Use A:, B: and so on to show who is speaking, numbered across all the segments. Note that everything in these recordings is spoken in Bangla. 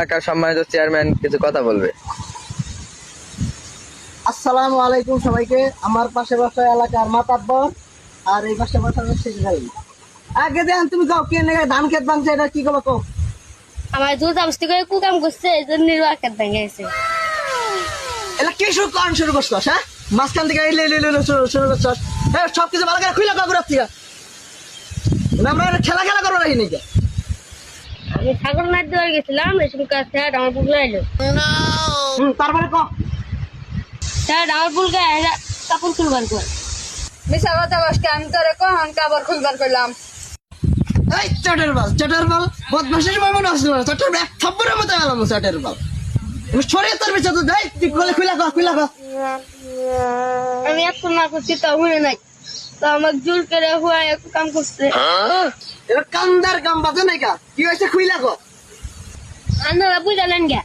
A: এলাকার সম্মানিত চেয়ারম্যান কিছু কথা বলবে।
B: আসসালামু আলাইকুম সবাইকে। আমার পাশে বসা এলাকার মাতাব্বর আর এই পাশে বসা শেখ ভাই। আগে দেন তুমি যাও কে নেগে ধান ক্ষেত ভাঙছে এটা কি করবো?
C: আমার দুধ আমস্তি করে কুকাম করছে এই জন্য নির্বাহ ভেঙে গেছে।
B: এটা কি শুরু করেন শুরু করছস? হ্যাঁ মাঝখান থেকে শুরু করছস। হ্যাঁ সবকিছু ভালো করে খুলে কাপড় রাখছি আমরা খেলা খেলা করবো নাকি নাকি?
C: আমি ঠাকুর নাচ দেওয়ার গেছিলাম এসব কাছে আমার পুকুর আইলো
B: তারপরে ক
C: স্যার আমার পুল গায়ে কাপড় খুলবার কর
D: মিশা কথা বসকে আমি তোরে কখন কাপড় খুলবার করলাম।
B: এই চটের বল বদমাশের মামা নষ্ট করে চটের এক থাপ্পড়ের মতো এলাম চটের বল সরিয়ে তোর পিছনে তো দেয় তুই খুলে ক
C: আমি এক না করছি তা মনে নাই তো আমাকে জোর করে হুয়া এক কাম করছে।
B: এবার কান্দার কাম বাজে নাই কা কি হয়েছে খুইলা ক
C: আপনারা বুঝালেন গে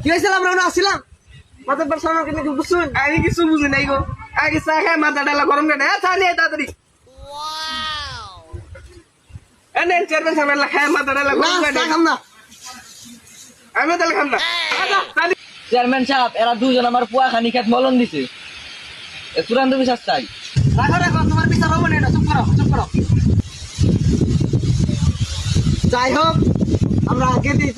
B: কি হয়েছিল আমরা ওনা আসছিলাম মাথার পর সামনে কিন্তু বুঝুন আমি কিছু বুঝি নাই গো আগে চা খায় মাথা ডালা গরম করে হ্যাঁ চা নিয়ে তাড়াতাড়ি এনে চেয়ারম্যান সামনে খায় মাথা ডালা গরম করে খাম না আমি তাহলে খাম না
A: চেয়ারম্যান সাহেব এরা দুজন আমার পুয়া খানি খেত মলন দিছে, চূড়ান্ত বিশ্বাস চাই।
B: রাখো তোমার বিচার হবো না এটা চুপ করো যাই হোক আমরা আগে দিই